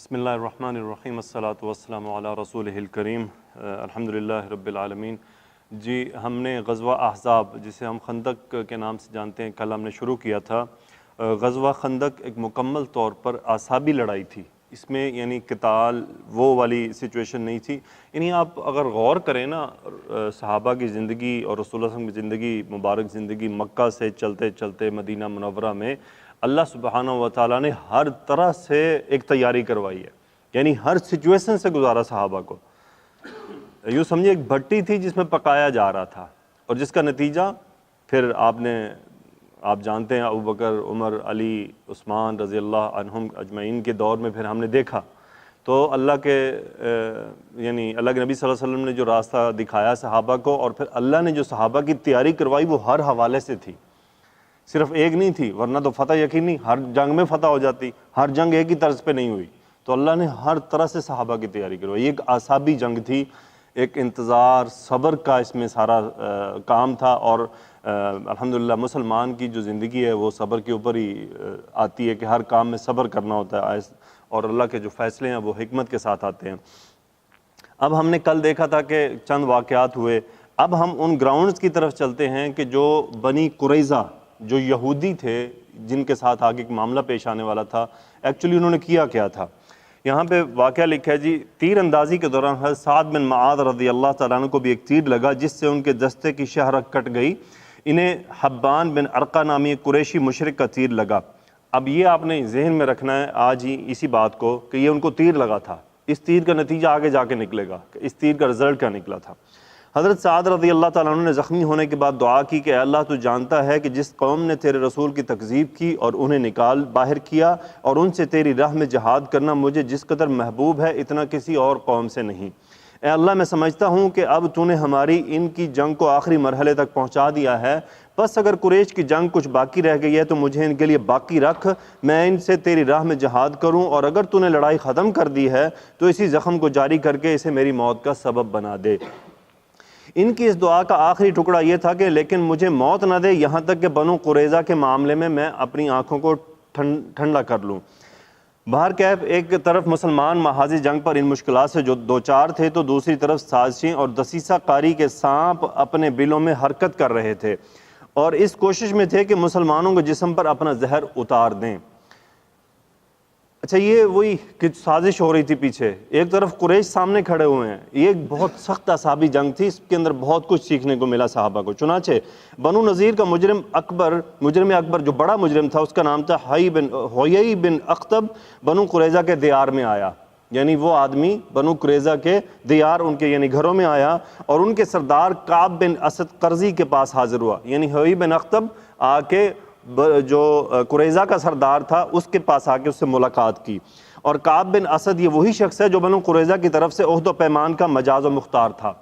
بسم اللہ الرحمن الرحیم، الصلاۃ والسلام علی رسولہ الکریم، الحمدللہ رب العالمین۔ جی، ہم نے غزوہ احزاب، جسے ہم خندق کے نام سے جانتے ہیں، کل ہم نے شروع کیا تھا۔ غزوہ خندق ایک مکمل طور پر اعصابی لڑائی تھی۔ اس میں یعنی قتال وہ والی سچویشن نہیں تھی۔ یعنی آپ اگر غور کریں نا، صحابہ کی زندگی اور رسول اللہ صلی اللہ علیہ وسلم کی زندگی، مبارک زندگی، مکہ سے چلتے چلتے مدینہ منورہ میں اللہ سبحانہ و تعالیٰ نے ہر طرح سے ایک تیاری کروائی ہے، یعنی ہر سچویشن سے گزارا صحابہ کو۔ یوں سمجھے ایک بھٹی تھی جس میں پکایا جا رہا تھا، اور جس کا نتیجہ پھر آپ جانتے ہیں ابو بکر، عمر، علی، عثمان رضی اللہ عنہم اجمعین کے دور میں پھر ہم نے دیکھا۔ تو اللہ کے اللہ کے نبی صلی اللہ علیہ وسلم نے جو راستہ دکھایا صحابہ کو، اور پھر اللہ نے جو صحابہ کی تیاری کروائی وہ ہر حوالے سے تھی، صرف ایک نہیں تھی، ورنہ تو فتح یقینی ہر جنگ میں فتح ہو جاتی، ہر جنگ ایک ہی طرز پہ نہیں ہوئی۔ تو اللہ نے ہر طرح سے صحابہ کی تیاری کروائی۔ ایک اعصابی جنگ تھی، ایک انتظار، صبر کا اس میں سارا کام تھا، اور الحمدللہ مسلمان کی جو زندگی ہے وہ صبر کے اوپر ہی آتی ہے کہ ہر کام میں صبر کرنا ہوتا ہے، اور اللہ کے جو فیصلے ہیں وہ حکمت کے ساتھ آتے ہیں۔ اب ہم نے کل دیکھا تھا کہ چند واقعات ہوئے۔ اب ہم ان گراؤنڈز کی طرف چلتے ہیں کہ جو بنی قریظہ، جو یہودی تھے جن کے ساتھ آگے ایک معاملہ پیش آنے والا تھا، ایکچولی انہوں نے کیا کیا تھا۔ یہاں پہ واقعہ لکھا ہے جی، تیر اندازی کے دوران حضرت سعد بن معاذ رضی اللہ تعالیٰ عنہ کو بھی ایک تیر لگا جس سے ان کے دستے کی شہرک کٹ گئی۔ انہیں حبان بن ارقہ نامی قریشی مشرک کا تیر لگا۔ اب یہ آپ نے ذہن میں رکھنا ہے آج ہی اسی بات کو کہ یہ ان کو تیر لگا تھا، اس تیر کا نتیجہ آگے جا کے نکلے گا کہ اس تیر کا رزلٹ کیا نکلا تھا۔ حضرت سعد رضی اللہ تعالیٰ عنہ نے زخمی ہونے کے بعد دعا کی کہ اے اللہ تو جانتا ہے کہ جس قوم نے تیرے رسول کی تکذیب کی اور انہیں نکال باہر کیا اور ان سے تیری راہ میں جہاد کرنا مجھے جس قدر محبوب ہے اتنا کسی اور قوم سے نہیں۔ اے اللہ میں سمجھتا ہوں کہ اب تو نے ہماری ان کی جنگ کو آخری مرحلے تک پہنچا دیا ہے، بس اگر قریش کی جنگ کچھ باقی رہ گئی ہے تو مجھے ان کے لیے باقی رکھ، میں ان سے تیری راہ میں جہاد کروں، اور اگر تو نے لڑائی ختم کر دی ہے تو اسی زخم کو جاری کر کے اسے میری موت کا سبب بنا دے۔ ان کی اس دعا کا آخری ٹکڑا یہ تھا کہ لیکن مجھے موت نہ دے یہاں تک کہ بنو قریظہ کے معاملے میں اپنی آنکھوں کو ٹھنڈا کر لوں۔ بہرکیف ایک طرف مسلمان محاذ جنگ پر ان مشکلات سے جو دوچار تھے تو دوسری طرف سازشیں اور دسیسہ کاری کے سانپ اپنے بلوں میں حرکت کر رہے تھے، اور اس کوشش میں تھے کہ مسلمانوں کے جسم پر اپنا زہر اتار دیں۔ اچھا، یہ وہی کہ سازش ہو رہی تھی پیچھے، ایک طرف قریش سامنے کھڑے ہوئے ہیں۔ یہ ایک بہت سخت اعصابی جنگ تھی، اس کے اندر بہت کچھ سیکھنے کو ملا صحابہ کو۔ چنانچہ بنو نذیر کا مجرم اکبر جو بڑا مجرم تھا، اس کا نام تھا حیی بن اخطب، بنو قریظہ کے دیار میں آیا، یعنی وہ آدمی بنو قریظہ کے دیار، ان کے یعنی گھروں میں آیا، اور ان کے سردار کعب بن اسد قرظی کے پاس حاضر ہوا۔ یعنی حیی بن اخطب آ کے جو قریظہ کا سردار تھا اس کے پاس آ کے اس سے ملاقات کی، اور کعب بن اسد یہ وہی شخص ہے جو بنو قریظہ کی طرف سے عہد و پیمان کا مجاز و مختار تھا۔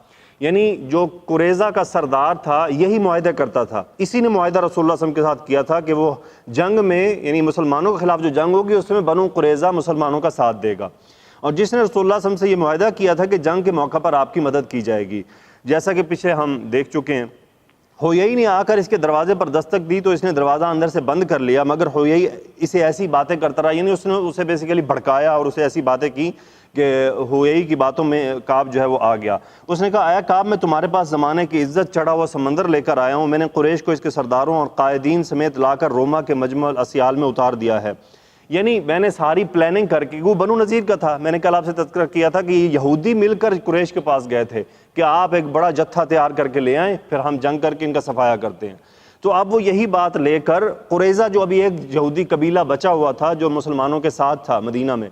یعنی جو قریظہ کا سردار تھا یہی معاہدہ کرتا تھا، اسی نے معاہدہ رسول اللہ صلی اللہ علیہ وسلم کے ساتھ کیا تھا کہ وہ جنگ میں یعنی مسلمانوں کے خلاف جو جنگ ہوگی اس میں بنو قریظہ مسلمانوں کا ساتھ دے گا، اور جس نے رسول اللہ صلی اللہ علیہ وسلم سے یہ معاہدہ کیا تھا کہ جنگ کے موقع پر آپ کی مدد کی جائے گی۔ جیسا کہ پیچھے ہم دیکھ چکے ہیں، حیی نے آ کر اس کے دروازے پر دستک دی تو اس نے دروازہ اندر سے بند کر لیا، مگر حیی اسے ایسی باتیں کرتا رہا، یعنی اس نے اسے بیسیکلی بھڑکایا اور اسے ایسی باتیں کی کہ حیی کی باتوں میں کعب جو ہے وہ آ گیا۔ اس نے کہا اے کعب، میں تمہارے پاس زمانے کی عزت چڑھا ہوا سمندر لے کر آیا ہوں، میں نے قریش کو اس کے سرداروں اور قائدین سمیت لا کر روما کے مجمع الاسیال میں اتار دیا ہے۔ یعنی میں نے ساری پلاننگ کر کے، وہ بنو نذیر کا تھا، میں نے کل آپ سے تذکرہ کیا تھا کہ یہ یہودی مل کر قریش کے پاس گئے تھے کہ آپ ایک بڑا جتھا تیار کر کے لے آئیں، پھر ہم جنگ کر کے ان کا صفایا کرتے ہیں۔ تو اب وہ یہی بات لے کر قریظہ جو ابھی ایک یہودی قبیلہ بچا ہوا تھا جو مسلمانوں کے ساتھ تھا مدینہ میں،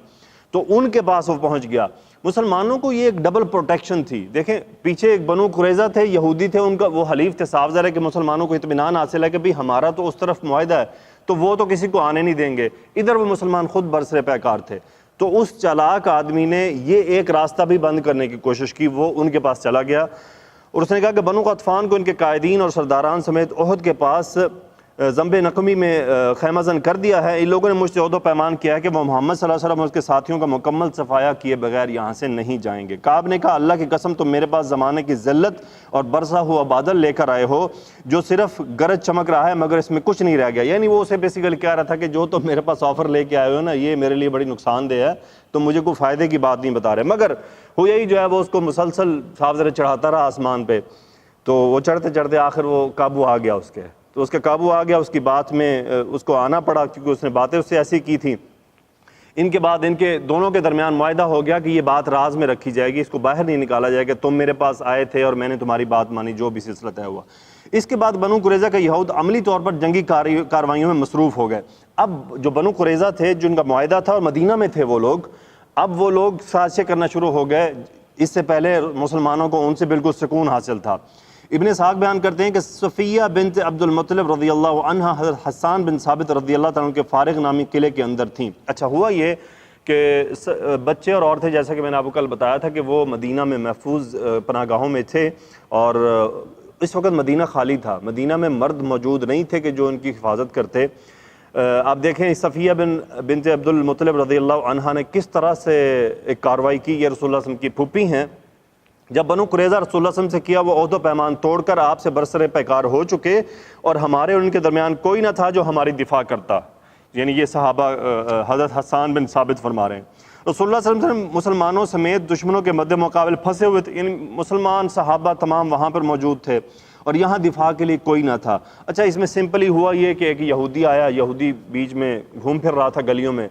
تو ان کے پاس وہ پہنچ گیا۔ مسلمانوں کو یہ ایک ڈبل پروٹیکشن تھی۔ دیکھیں پیچھے ایک بنو قریظہ تھے، یہودی تھے، ان کا وہ حلیف تھے، صاف ظاہر ہے کہ مسلمانوں کو اطمینان حاصل ہے کہ بھی ہمارا تو اس طرف معاہدہ ہے تو وہ تو کسی کو آنے نہیں دیں گے، ادھر وہ مسلمان خود برسر پیکار تھے۔ تو اس چالاک آدمی نے یہ ایک راستہ بھی بند کرنے کی کوشش کی، وہ ان کے پاس چلا گیا اور اس نے کہا کہ بنو غطفان کو ان کے قائدین اور سرداران سمیت احد کے پاس ذنب نقمی میں خیمہ زن کر دیا ہے، ان لوگوں نے مجھ سے عہد و پیمان کیا ہے کہ وہ محمد صلی اللہ علیہ وسلم اور اس کے ساتھیوں کا مکمل صفایا کیے بغیر یہاں سے نہیں جائیں گے۔ کعب نے کہا اللہ کی قسم تم میرے پاس زمانے کی ذلت اور برسا ہوا بادل لے کر آئے ہو جو صرف گرج چمک رہا ہے مگر اس میں کچھ نہیں رہ گیا، یعنی وہ اسے بیسیکلی کہہ رہا تھا کہ جو تم میرے پاس آفر لے کے آئے ہو نا یہ میرے لیے بڑی نقصان دہ ہے، تم مجھے کوئی فائدے کی بات نہیں بتا رہے۔ مگر وہ یہی جو ہے وہ اس کو مسلسل صاف ذرا چڑھاتا رہا آسمان پہ، تو وہ چڑھتے چڑھتے آخر وہ قابو آ گیا اس کے قابو آ گیا، اس کی بات میں اس کو آنا پڑا کیونکہ اس نے باتیں اس سے ایسی کی تھیں۔ ان کے بعد ان کے دونوں کے درمیان معاہدہ ہو گیا کہ یہ بات راز میں رکھی جائے گی، اس کو باہر نہیں نکالا جائے گا، تم میرے پاس آئے تھے اور میں نے تمہاری بات مانی، جو بھی سلسلہ طے ہوا۔ اس کے بعد بنو قریظہ کا یہود عملی طور پر جنگی کارروائیوں میں مصروف ہو گئے۔ اب جو بنو قریظہ تھے جن کا معاہدہ تھا اور مدینہ میں تھے وہ لوگ، اب وہ لوگ سازشیں کرنا شروع ہو گئے۔ اس سے پہلے مسلمانوں کو ان سے بالکل سکون حاصل تھا۔ ابن اسحاق بیان کرتے ہیں کہ صفیہ بنت عبد المطلب رضی اللہ عنہ حضرت حسان بن ثابت رضی اللہ تعالیٰ عنہ کے فارغ نامی قلعے کے اندر تھیں۔ اچھا ہوا یہ کہ بچے اور عورتیں، جیسا کہ میں نے آپ کو کل بتایا تھا کہ وہ مدینہ میں محفوظ پناہ گاہوں میں تھے، اور اس وقت مدینہ خالی تھا، مدینہ میں مرد موجود نہیں تھے کہ جو ان کی حفاظت کرتے۔ آپ دیکھیں صفیہ بنت عبد المطلب رضی اللہ عنہ نے کس طرح سے ایک کارروائی کی۔ یہ رسول اللہ صلی اللہ علیہ وسلم کی پھوپھی ہیں۔ جب بنو قریظہ رسول اللہ صلی اللہ علیہ وسلم سے کیا وہ عہد و پیمان توڑ کر آپ سے برسر پیکار ہو چکے، اور ہمارے اور ان کے درمیان کوئی نہ تھا جو ہماری دفاع کرتا، یعنی یہ صحابہ حضرت حسان بن ثابت فرما رہے ہیں۔ رسول اللہ صلی اللہ علیہ وسلم مسلمانوں سمیت دشمنوں کے مد مقابل پھنسے ہوئے تھے، یعنی مسلمان صحابہ تمام وہاں پر موجود تھے اور یہاں دفاع کے لیے کوئی نہ تھا۔ اچھا اس میں سمپلی ہوا یہ کہ ایک یہودی آیا، یہودی بیچ میں گھوم پھر رہا تھا گلیوں میں،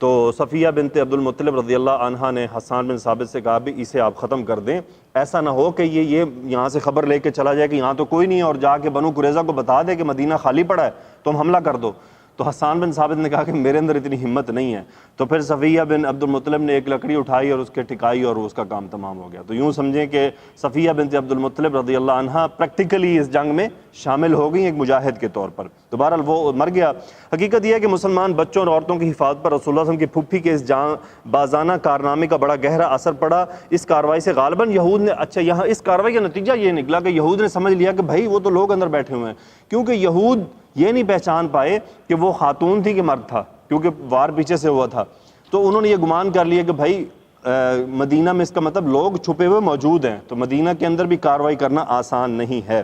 تو صفیہ بنت عبد المطلب رضی اللہ عنہ نے حسان بن ثابت سے کہا بھی اسے آپ ختم کر دیں، ایسا نہ ہو کہ یہ یہاں سے خبر لے کے چلا جائے کہ یہاں تو کوئی نہیں ہے اور جا کے بنو قریظہ کو بتا دے کہ مدینہ خالی پڑا ہے تم حملہ کر دو۔ تو حسان بن ثابت نے کہا کہ میرے اندر اتنی ہمت نہیں ہے، تو پھر صفیہ بن عبد المطلب نے ایک لکڑی اٹھائی اور اس کے ٹکائی اور اس کا کام تمام ہو گیا۔ تو یوں سمجھیں کہ صفیہ بنت عبد المطلب رضی اللہ عنہ پریکٹیکلی اس جنگ میں شامل ہو گئی ایک مجاہد کے طور پر، تو بہرحال وہ مر گیا۔ حقیقت یہ ہے کہ مسلمان بچوں اور عورتوں کی حفاظت پر رسول اللہ صلی اللہ علیہ وسلم کی پھوپھی کے اس بازانہ کارنامے کا بڑا گہرا اثر پڑا۔ اس کارروائی سے غالباً یہود نے، اچھا یہاں اس کارروائی کا نتیجہ یہ نکلا کہ یہود نے سمجھ لیا کہ بھائی وہ تو لوگ اندر بیٹھے ہوئے ہیں، کیونکہ یہود یہ نہیں پہچان پائے کہ وہ خاتون تھی کہ مرد تھا، کیونکہ وار پیچھے سے ہوا تھا، تو انہوں نے یہ گمان کر لیا کہ بھائی مدینہ میں اس کا مطلب لوگ چھپے ہوئے موجود ہیں، تو مدینہ کے اندر بھی کارروائی کرنا آسان نہیں ہے۔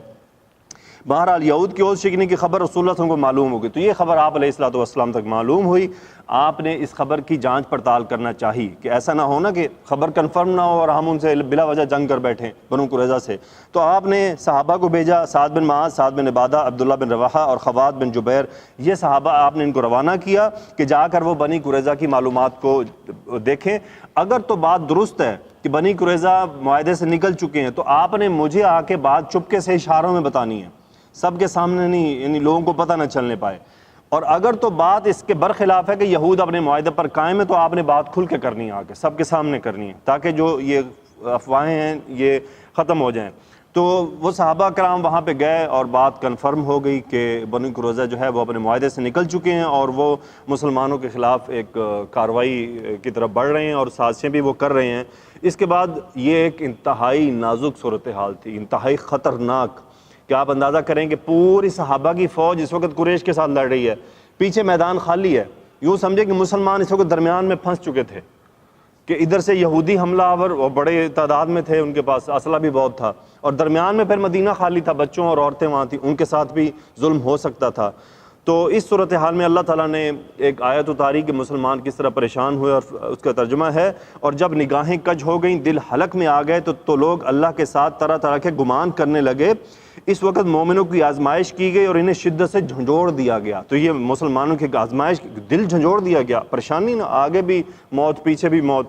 بہرحال یہود کی عہد شکنی کی خبر رسول اللہ صلی اللہ علیہ وسلم کو معلوم ہو گئی، تو یہ خبر آپ علیہ الصلوۃ والسلام تک معلوم ہوئی۔ آپ نے اس خبر کی جانچ پڑتال کرنا چاہیے کہ ایسا نہ ہونا کہ خبر کنفرم نہ ہو اور ہم ان سے بلا وجہ جنگ کر بیٹھیں بنو قریظہ سے۔ تو آپ نے صحابہ کو بھیجا، سعد بن معاذ، سعد بن عبادہ، عبداللہ بن رواحہ اور خوات بن جبیر، یہ صحابہ آپ نے ان کو روانہ کیا کہ جا کر وہ بنی قریظہ کی معلومات کو دیکھیں۔ اگر تو بات درست ہے کہ بنی قریظہ معاہدے سے نکل چکے ہیں تو آپ نے مجھے آ کے بات چپکے سے اشاروں میں بتانی ہے، سب کے سامنے نہیں، یعنی لوگوں کو پتہ نہ چلنے پائے۔ اور اگر تو بات اس کے برخلاف ہے کہ یہود اپنے معاہدے پر قائم ہے تو آپ نے بات کھل کے کرنی ہے، آ کے سب کے سامنے کرنی ہے، تاکہ جو یہ افواہیں ہیں یہ ختم ہو جائیں۔ تو وہ صحابہ کرام وہاں پہ گئے اور بات کنفرم ہو گئی کہ بنو قریظہ جو ہے وہ اپنے معاہدے سے نکل چکے ہیں اور وہ مسلمانوں کے خلاف ایک کارروائی کی طرف بڑھ رہے ہیں اور سازشیں بھی وہ کر رہے ہیں۔ اس کے بعد یہ ایک انتہائی نازک صورتحال تھی، انتہائی خطرناک، کہ آپ اندازہ کریں کہ پوری صحابہ کی فوج اس وقت قریش کے ساتھ لڑ رہی ہے، پیچھے میدان خالی ہے، یوں سمجھے کہ مسلمان اس وقت درمیان میں پھنس چکے تھے کہ ادھر سے یہودی حملہ آور اور بڑے تعداد میں تھے، ان کے پاس اسلحہ بھی بہت تھا، اور درمیان میں پھر مدینہ خالی تھا، بچوں اور عورتیں وہاں تھیں، ان کے ساتھ بھی ظلم ہو سکتا تھا۔ تو اس صورتحال میں اللہ تعالیٰ نے ایک آیت اتاری کہ مسلمان کس طرح پریشان ہوئے، اور اس کا ترجمہ ہے، اور جب نگاہیں کج ہو گئیں، دل حلق میں آ گئے تو لوگ اللہ کے ساتھ طرح طرح کے گمان کرنے لگے۔ اس وقت مومنوں کی آزمائش کی گئی اور انہیں شدت سے جھنجھوڑ دیا گیا۔ تو یہ مسلمانوں کی آزمائش، دل جھنجھوڑ دیا گیا، پریشانی نہ، آگے بھی موت پیچھے بھی موت۔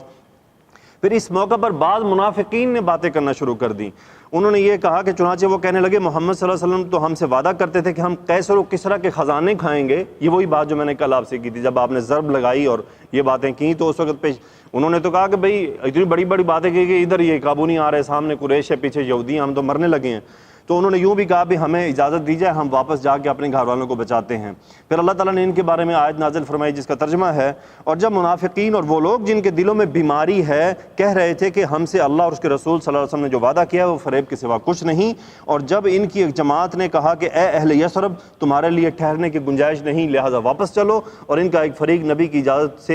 پھر اس موقع پر بعض منافقین نے باتیں کرنا شروع کر دیں، انہوں نے یہ کہا کہ چنانچہ وہ کہنے لگے محمد صلی اللہ علیہ وسلم تو ہم سے وعدہ کرتے تھے کہ ہم قیصر و کسریٰ کے خزانے کھائیں گے۔ یہ وہی بات جو میں نے کل آپ سے کی تھی، جب آپ نے ضرب لگائی اور یہ باتیں کی تو اس وقت پیش انہوں نے تو کہا کہ بھئی اتنی بڑی بڑی باتیں کی کہ ادھر یہ قابو نہیں آ رہے، سامنے قریش ہے، پیچھے یہودی ہیں، ہم تو مرنے لگے ہیں۔ تو انہوں نے یوں بھی کہا بھی ہمیں اجازت دی جائے، ہم واپس جا کے اپنے گھر والوں کو بچاتے ہیں۔ پھر اللہ تعالیٰ نے ان کے بارے میں آیت نازل فرمائی جس کا ترجمہ ہے، اور جب منافقین اور وہ لوگ جن کے دلوں میں بیماری ہے کہہ رہے تھے کہ ہم سے اللہ اور اس کے رسول صلی اللہ علیہ وسلم نے جو وعدہ کیا وہ فریب کے سوا کچھ نہیں، اور جب ان کی ایک جماعت نے کہا کہ اے اہل یثرب تمہارے لیے ٹھہرنے کی گنجائش نہیں لہذا واپس چلو، اور ان کا ایک فریق نبی کی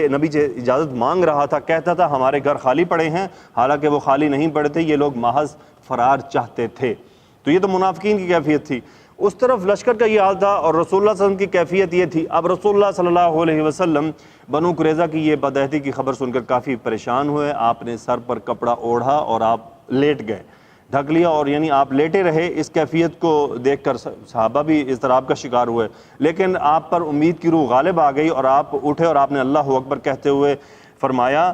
نبی سے اجازت مانگ رہا تھا، کہتا تھا ہمارے گھر خالی پڑے ہیں، حالانکہ وہ خالی نہیں پڑے تھے، یہ لوگ محض فرار چاہتے تھے۔ تو یہ تو منافقین کی کیفیت تھی۔ اس طرف لشکر کا یہ حال تھا اور رسول اللہ صلی اللہ علیہ وسلم کی کیفیت یہ تھی۔ اب رسول اللہ صلی اللہ علیہ وسلم بنو قریظہ کی یہ بدعہدی کی خبر سن کر کافی پریشان ہوئے، آپ نے سر پر کپڑا اوڑھا اور آپ لیٹ گئے، ڈھک لیا، اور یعنی آپ لیٹے رہے۔ اس کیفیت کو دیکھ کر صحابہ بھی اضطراب کا شکار ہوئے، لیکن آپ پر امید کی روح غالب آ گئی اور آپ اٹھے اور آپ نے اللہ اکبر کہتے ہوئے فرمایا،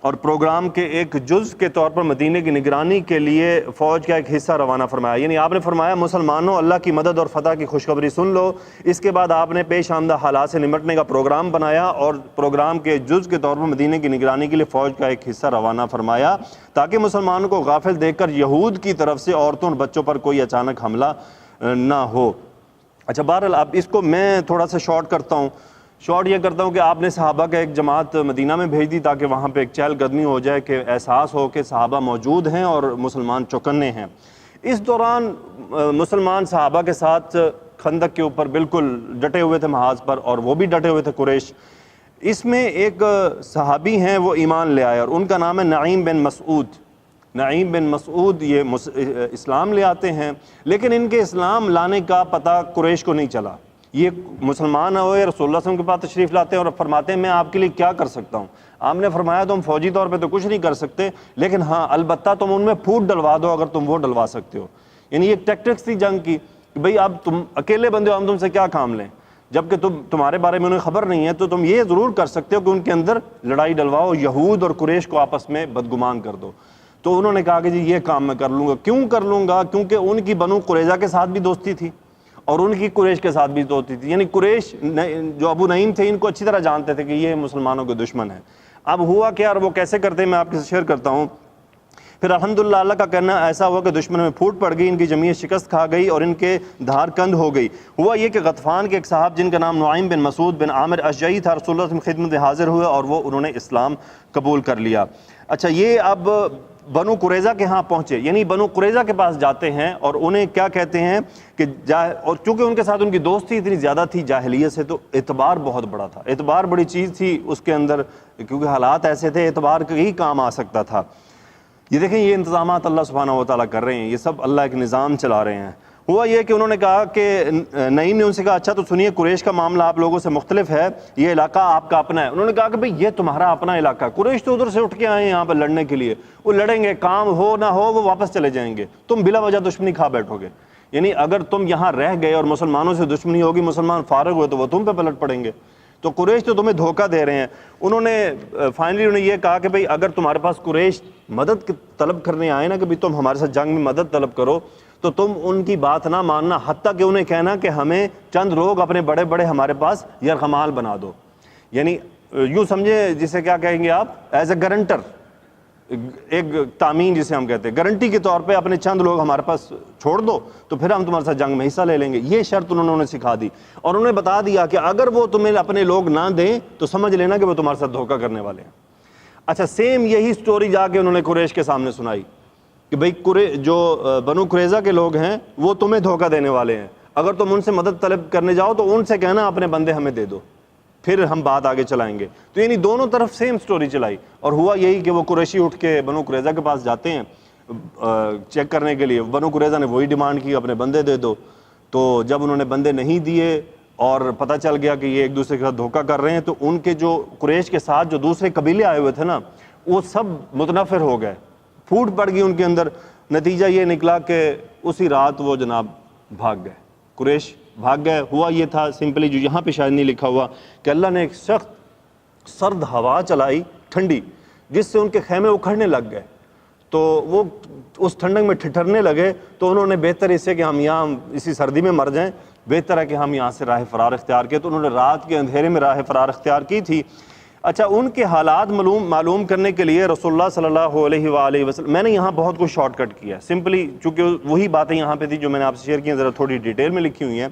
اور پروگرام کے ایک جز کے طور پر مدینے کی نگرانی کے لیے فوج کا ایک حصہ روانہ فرمایا۔ یعنی آپ نے فرمایا مسلمانوں اللہ کی مدد اور فتح کی خوشخبری سن لو۔ اس کے بعد آپ نے پیش آمدہ حالات سے نمٹنے کا پروگرام بنایا اور پروگرام کے جز کے طور پر مدینے کی نگرانی کے لیے فوج کا ایک حصہ روانہ فرمایا تاکہ مسلمانوں کو غافل دیکھ کر یہود کی طرف سے عورتوں اور بچوں پر کوئی اچانک حملہ نہ ہو۔ اچھا بہرحال اب اس کو میں تھوڑا سا شارٹ کرتا ہوں۔ شارٹ یہ کرتا ہوں کہ آپ نے صحابہ کا ایک جماعت مدینہ میں بھیج دی تاکہ وہاں پہ ایک چہل قدمی ہو جائے، کہ احساس ہو کہ صحابہ موجود ہیں اور مسلمان چوکنے ہیں۔ اس دوران مسلمان صحابہ کے ساتھ خندق کے اوپر بالکل ڈٹے ہوئے تھے محاذ پر، اور وہ بھی ڈٹے ہوئے تھے قریش۔ اس میں ایک صحابی ہیں وہ ایمان لے آئے اور ان کا نام ہے نعیم بن مسعود۔ نعیم بن مسعود یہ اسلام لے آتے ہیں، لیکن ان کے اسلام لانے کا پتہ قریش کو نہیں چلا۔ یہ مسلمان ہوئے رسول اللہ صلی اللہ علیہ وسلم کے پاس تشریف لاتے ہیں اور فرماتے ہیں میں آپ کے لیے کیا کر سکتا ہوں؟ آپ نے فرمایا تم فوجی طور پہ تو کچھ نہیں کر سکتے، لیکن ہاں البتہ تم ان میں پھوٹ ڈلوا دو اگر تم وہ ڈلوا سکتے ہو۔ یعنی یہ ٹیکٹکس تھی جنگ کی کہ بھئی اب تم اکیلے بندے ہو، ہم تم سے کیا کام لیں، جبکہ تمہارے بارے میں انہیں خبر نہیں ہے، تو تم یہ ضرور کر سکتے ہو کہ ان کے اندر لڑائی ڈلواؤ، یہود اور قریش کو آپس میں بدگمان کر دو۔ تو انہوں نے کہا کہ جی یہ کام میں کر لوں گا۔ کیوں کر لوں گا؟ کیونکہ ان کی بنو قریظہ کے ساتھ بھی دوستی تھی اور ان کی قریش کے ساتھ بھی دوستی تھی۔ یعنی قریش جو ابو نعیم تھے ان کو اچھی طرح جانتے تھے کہ یہ مسلمانوں کے دشمن ہیں۔ اب ہوا کیا اور وہ کیسے کرتے ہیں میں آپ کے ساتھ شیئر کرتا ہوں۔ پھر الحمدللہ اللہ کا کہنا ایسا ہوا کہ دشمن میں پھوٹ پڑ گئی، ان کی جمعیت شکست کھا گئی اور ان کے دھار کند ہو گئی۔ ہوا یہ کہ غطفان کے ایک صاحب جن کا نام نعیم بن مسعود بن عامر اشجعی تھا رسول اللہ صلی اللہ علیہ وسلم کی خدمت حاضر ہوئے اور انہوں نے اسلام قبول کر لیا۔ اچھا یہ اب بنو قریظہ کے ہاں پہنچے، یعنی بنو قریظہ کے پاس جاتے ہیں اور انہیں کیا کہتے ہیں کہ اور چونکہ ان کے ساتھ ان کی دوستی اتنی زیادہ تھی جاہلیت سے، تو اعتبار بہت بڑا تھا، اعتبار بڑی چیز تھی اس کے اندر، کیونکہ حالات ایسے تھے اعتبار کا ہی کام آ سکتا تھا۔ یہ دیکھیں یہ انتظامات اللہ سبحانہ و تعالیٰ کر رہے ہیں، یہ سب اللہ ایک نظام چلا رہے ہیں۔ ہوا یہ کہ انہوں نے کہا کہ نعیم نے ان سے کہا اچھا تو سنیے قریش کا معاملہ آپ لوگوں سے مختلف ہے، یہ علاقہ آپ کا اپنا ہے۔ انہوں نے کہا کہ بھئی یہ تمہارا اپنا علاقہ ہے، قریش تو ادھر سے اٹھ کے آئے ہیں یہاں پر لڑنے کے لیے، وہ لڑیں گے، کام ہو نہ ہو وہ واپس چلے جائیں گے، تم بلا وجہ دشمنی کھا بیٹھو گے۔ یعنی اگر تم یہاں رہ گئے اور مسلمانوں سے دشمنی ہوگی، مسلمان فارغ ہوئے تو وہ تم پہ پلٹ پڑیں گے، تو قریش تو تمہیں دھوکہ دے رہے ہیں۔ انہوں نے فائنلی انہوں نے یہ کہا کہ بھئی اگر تمہارے پاس قریش مدد طلب کرنے آئے نا کہ بھئی تم ہمارے ساتھ جنگ میں مدد طلب کرو، تو تم ان کی بات نہ ماننا، حتیٰ کہ انہیں کہنا کہ ہمیں چند لوگ اپنے بڑے بڑے ہمارے پاس یرغمال بنا دو۔ یعنی یوں سمجھے جسے کیا کہیں گے آپ، ایز اے گارنٹر، ایک تامین جسے ہم کہتے ہیں، گارنٹی کے طور پہ اپنے چند لوگ ہمارے پاس چھوڑ دو تو پھر ہم تمہارے ساتھ جنگ میں حصہ لے لیں گے۔ یہ شرط انہوں نے سکھا دی اور انہوں نے بتا دیا کہ اگر وہ تمہیں اپنے لوگ نہ دیں تو سمجھ لینا کہ وہ تمہارے ساتھ دھوکہ کرنے والے ہیں۔ اچھا سیم یہی سٹوری جا کے انہوں نے قریش کے سامنے سنائی کہ بھئی جو بنو قریظہ کے لوگ ہیں وہ تمہیں دھوکہ دینے والے ہیں، اگر تم ان سے مدد طلب کرنے جاؤ تو ان سے کہنا اپنے بندے ہمیں دے دو، پھر ہم بات آگے چلائیں گے۔ تو یعنی دونوں طرف سیم سٹوری چلائی، اور ہوا یہی کہ وہ قریشی اٹھ کے بنو قریظہ کے پاس جاتے ہیں چیک کرنے کے لیے۔ بنو قریظہ نے وہی ڈیمانڈ کی اپنے بندے دے دو، تو جب انہوں نے بندے نہیں دیے اور پتہ چل گیا کہ یہ ایک دوسرے کے ساتھ دھوکہ کر رہے ہیں، تو ان کے جو قریش کے ساتھ جو دوسرے قبیلے آئے ہوئے تھے نا وہ سب متنفر ہو گئے، پھوٹ پڑ گئی ان کے اندر۔ نتیجہ یہ نکلا کہ اسی رات وہ جناب بھاگ گئے، قریش بھاگ گئے۔ ہوا یہ تھا سمپلی جو یہاں پہ شاید نہیں لکھا ہوا کہ اللہ نے ایک سخت سرد ہوا چلائی ٹھنڈی، جس سے ان کے خیمے اکھڑنے لگ گئے، تو وہ اس ٹھنڈک میں ٹھٹھرنے لگے، تو انہوں نے بہتر اس سے کہ ہم یہاں اسی سردی میں مر جائیں، بہتر ہے کہ ہم یہاں سے راہ فرار اختیار کیں۔ تو انہوں نے رات کے اندھیرے میں راہ فرار اختیار کی تھی۔ اچھا، ان کے حالات معلوم کرنے کے لیے رسول اللہ صلی اللہ علیہ وآلہ وسلم، میں نے یہاں بہت کچھ شارٹ کٹ کیا سمپلی، چونکہ وہی باتیں یہاں پہ تھی جو میں نے آپ سے شیئر کی ہیں، ذرا تھوڑی ڈیٹیل میں لکھی ہوئی ہیں۔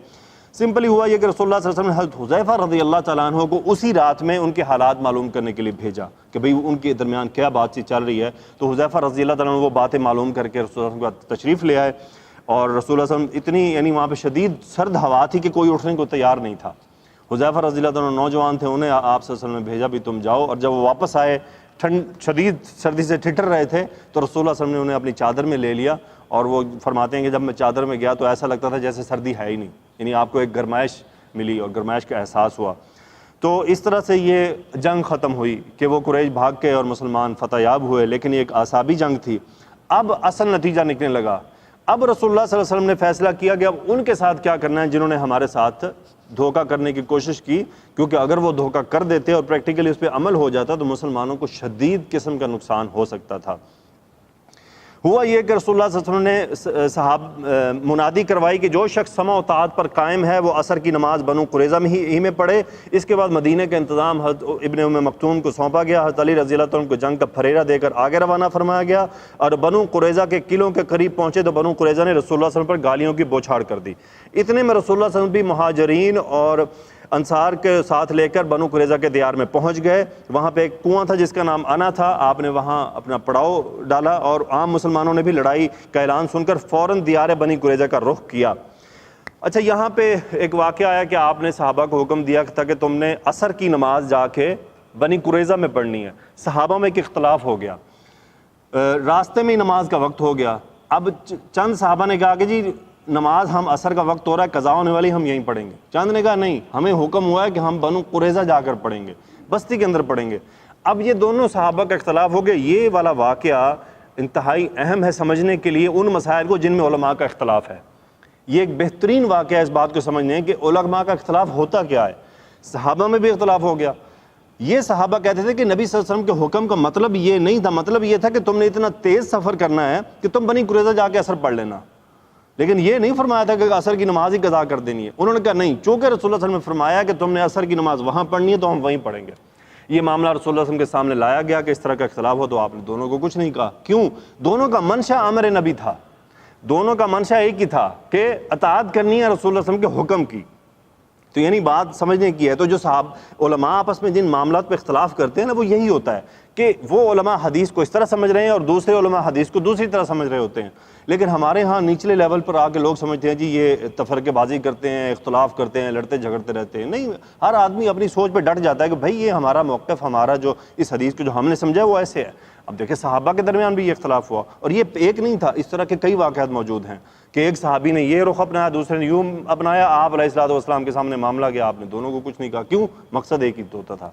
سمپلی ہوا یہ کہ رسول اللہ صلی اللہ علیہ وسلم نے حضرت حذیفہ رضی اللہ تعالیٰ عنہ کو اسی رات میں ان کے حالات معلوم کرنے کے لیے بھیجا کہ بھئی ان کے درمیان کیا بات چیت چل رہی ہے۔ تو حذیفہ رضی اللہ تعالیٰ عنہ وہ باتیں معلوم کر کے رسول اللہ صلی اللہ علیہ وسلم تشریف لے آئے، اور رسول اللہ صلی اللہ علیہ وسلم اتنی، یعنی وہاں پہ شدید سرد ہوا تھی کہ کوئی اٹھنے کو تیار نہیں تھا۔ حذیفہ رضی اللہ عنہ نوجوان تھے، انہیں آپ صلی اللہ علیہ وسلم نے بھیجا بھی تم جاؤ، اور جب وہ واپس آئے شدید سردی سے ٹھٹر رہے تھے، تو رسول اللہ صلی اللہ علیہ وسلم نے انہیں اپنی چادر میں لے لیا، اور وہ فرماتے ہیں کہ جب میں چادر میں گیا تو ایسا لگتا تھا جیسے سردی ہے ہی نہیں، یعنی آپ کو ایک گرمائش ملی اور گرمائش کا احساس ہوا۔ تو اس طرح سے یہ جنگ ختم ہوئی کہ وہ قریش بھاگ کے اور مسلمان فتح یاب ہوئے، لیکن یہ ایک اعصابی جنگ تھی۔ اب اصل نتیجہ نکلنے لگا، اب رسول اللہ صلی اللہ علیہ وسلم نے فیصلہ کیا کہ اب ان کے ساتھ کیا کرنا ہے جنہوں نے ہمارے ساتھ دھوکہ کرنے کی کوشش کی، کیونکہ اگر وہ دھوکہ کر دیتے اور پریکٹیکلی اس پہ عمل ہو جاتا تو مسلمانوں کو شدید قسم کا نقصان ہو سکتا تھا۔ ہوا یہ کہ رسول اللہ صلی اللہ علیہ وسلم نے منادی کروائی کہ جو شخص سمع و طاعت پر قائم ہے وہ عصر کی نماز بنو قریظہ میں ہی میں پڑھے۔ اس کے بعد مدینہ کا انتظام حضرت ابن ام مکتوم کو سونپا گیا، حضرت علی رضی اللہ عنہ کو جنگ کا پھریرہ دے کر آگے روانہ فرمایا گیا، اور بنو قریظہ کے قلعوں کے قریب پہنچے تو بنو قریظہ نے رسول اللہ صلی اللہ علیہ وسلم پر گالیوں کی بوچھاڑ کر دی۔ اتنے میں رسول اللہ صلی اللہ علیہ وسلم بھی مہاجرین اور انصار کے ساتھ لے کر بنو قریظہ کے دیار میں پہنچ گئے۔ وہاں پہ ایک کنواں تھا جس کا نام انا تھا، آپ نے وہاں اپنا پڑاؤ ڈالا، اور عام مسلمانوں نے بھی لڑائی کا اعلان سن کر فوراً دیار بنی قریظہ کا رخ کیا۔ اچھا، یہاں پہ ایک واقعہ آیا کہ آپ نے صحابہ کو حکم دیا تھا کہ تم نے عصر کی نماز جا کے بنی قریظہ میں پڑھنی ہے۔ صحابہ میں ایک اختلاف ہو گیا، راستے میں ہی نماز کا وقت ہو گیا۔ اب چند صحابہ نے کہا کہ جی نماز ہم عصر کا وقت ہو رہا ہے، قضا ہونے والی، ہم یہیں پڑھیں گے۔ چند نے کہا نہیں، ہمیں حکم ہوا ہے کہ ہم بنو قریظہ جا کر پڑھیں گے، بستی کے اندر پڑھیں گے۔ اب یہ دونوں صحابہ کا اختلاف ہو گیا۔ یہ والا واقعہ انتہائی اہم ہے سمجھنے کے لیے ان مسائل کو جن میں علماء کا اختلاف ہے۔ یہ ایک بہترین واقعہ ہے اس بات کو سمجھنے کہ علماء کا اختلاف ہوتا کیا ہے۔ صحابہ میں بھی اختلاف ہو گیا۔ یہ صحابہ کہتے تھے کہ نبی صلی اللہ علیہ وسلم کے حکم کا مطلب یہ نہیں تھا، مطلب یہ تھا کہ تم نے اتنا تیز سفر کرنا ہے کہ تم بنی قریظہ جا کے عصر پڑھ لینا، لیکن یہ نہیں فرمایا تھا کہ عصر کی نماز ہی قضا کر دینی ہے۔ انہوں نے کہا نہیں، چونکہ رسول اللہ صلی اللہ علیہ وسلم نے فرمایا کہ تم نے عصر کی نماز وہاں پڑھنی ہے تو ہم وہیں پڑھیں گے۔ یہ معاملہ رسول اللہ صلی اللہ علیہ وسلم کے سامنے لایا گیا کہ اس طرح کا اختلاف ہو، تو آپ نے دونوں کو کچھ نہیں کہا۔ کیوں؟ دونوں کا منشا امر نبی تھا، دونوں کا منشا ایک ہی تھا کہ اطاعت کرنی ہے رسول اللہ صلی اللہ علیہ وسلم کے حکم کی۔ تو یعنی بات سمجھنے کی ہے۔ تو جو علماء آپس میں جن معاملات پہ اختلاف کرتے ہیں نا، وہ یہی ہوتا ہے کہ وہ علماء حدیث کو اس طرح سمجھ رہے ہیں اور دوسرے علماء حدیث کو دوسری طرح سمجھ رہے ہوتے ہیں۔ لیکن ہمارے ہاں نچلے لیول پر آ کے لوگ سمجھتے ہیں جی یہ تفرقے بازی کرتے ہیں، اختلاف کرتے ہیں، لڑتے جھگڑتے رہتے ہیں۔ نہیں، ہر آدمی اپنی سوچ پہ ڈٹ جاتا ہے کہ بھائی یہ ہمارا موقف، ہمارا جو اس حدیث کو جو ہم نے سمجھا وہ ایسے ہے۔ اب دیکھیں صحابہ کے درمیان بھی یہ اختلاف ہوا، اور یہ ایک نہیں تھا، اس طرح کے کئی واقعات موجود ہیں کہ ایک صحابی نے یہ رخ اپنایا، دوسرے نے یوں اپنایا، آپ علیہ الصلوۃ والسلام کے سامنے معاملہ گیا، آپ نے دونوں کو کچھ نہیں کہا۔ کیوں؟ مقصد ایک ہی ہوتا تھا۔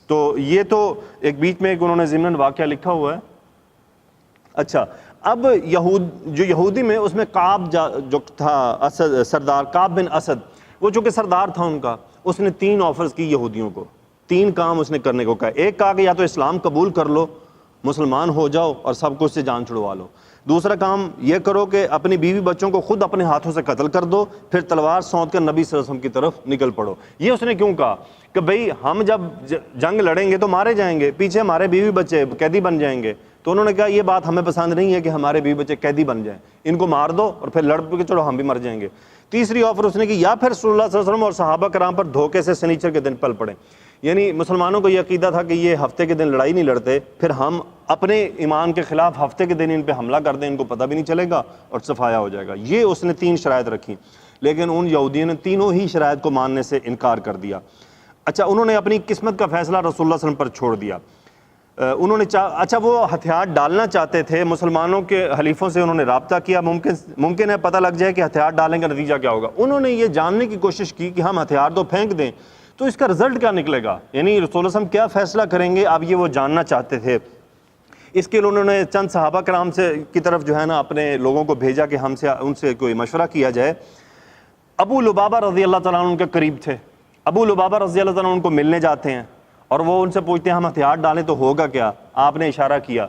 تو یہ تو ایک بیچ میں ایک انہوں نے ضمن واقعہ لکھا ہوا ہے۔ اچھا، اب جو یہودی میں اس میں کعب جو تھا اسد سردار، کعب بن اسد، وہ چونکہ سردار تھا ان کا، اس نے 3 آفرز کی یہودیوں کو، 3 کام اس نے کرنے کو کہا۔ ایک کہا کہ یا تو اسلام قبول کر لو، مسلمان ہو جاؤ اور سب کچھ سے جان چھڑوا لو۔ دوسرا کام یہ کرو کہ اپنی بیوی بچوں کو خود اپنے ہاتھوں سے قتل کر دو، پھر تلوار سونت کر نبی صلی اللہ علیہ وسلم کی طرف نکل پڑو۔ یہ اس نے کیوں کہا کہ بھئی ہم جب جنگ لڑیں گے تو مارے جائیں گے، پیچھے ہمارے بیوی بچے قیدی بن جائیں گے۔ تو انہوں نے کہا یہ بات ہمیں پسند نہیں ہے کہ ہمارے بیوی بچے قیدی بن جائیں، ان کو مار دو اور پھر لڑ کے چلو ہم بھی مر جائیں گے۔ تیسری آفر اس نے کی، یا پھر رسول اللہ صلی اللہ علیہ وسلم اور صحابہ کرام پر دھوکے سے سنیچر کے دن پل پڑیں۔ یعنی مسلمانوں کو یہ عقیدہ تھا کہ یہ ہفتے کے دن لڑائی نہیں لڑتے، پھر ہم اپنے ایمان کے خلاف ہفتے کے دن ان پہ حملہ کر دیں، ان کو پتہ بھی نہیں چلے گا اور صفایا ہو جائے گا۔ یہ اس نے 3 شرائط رکھی، لیکن ان یہودیوں نے تینوں ہی شرائط کو ماننے سے انکار کر دیا۔ اچھا، انہوں نے اپنی قسمت کا فیصلہ رسول اللہ صلی اللہ علیہ وسلم پر چھوڑ دیا۔ انہوں نے اچھا وہ ہتھیار ڈالنا چاہتے تھے، مسلمانوں کے حلیفوں سے انہوں نے رابطہ کیا، ممکن ہے پتہ لگ جائے کہ ہتھیار ڈالنے کا نتیجہ کیا ہوگا۔ انہوں نے یہ جاننے کی کوشش کی کہ ہم ہتھیار تو پھینک دیں تو اس کا رزلٹ کیا نکلے گا، یعنی رسول اللہ صلی اللہ علیہ وسلم کیا فیصلہ کریں گے، اب یہ وہ جاننا چاہتے تھے۔ اس کے لیے انہوں نے چند صحابہ کرام سے کی طرف جو ہے نا اپنے لوگوں کو بھیجا کہ ہم سے ان سے کوئی مشورہ کیا جائے۔ ابو لبابہ رضی اللہ تعالیٰ عنہ ان کے قریب تھے۔ ابو لبابہ رضی اللہ تعالیٰ عنہ ان کو ملنے جاتے ہیں اور وہ ان سے پوچھتے ہیں ہم ہتھیار ڈالیں تو ہوگا کیا؟ آپ نے اشارہ کیا،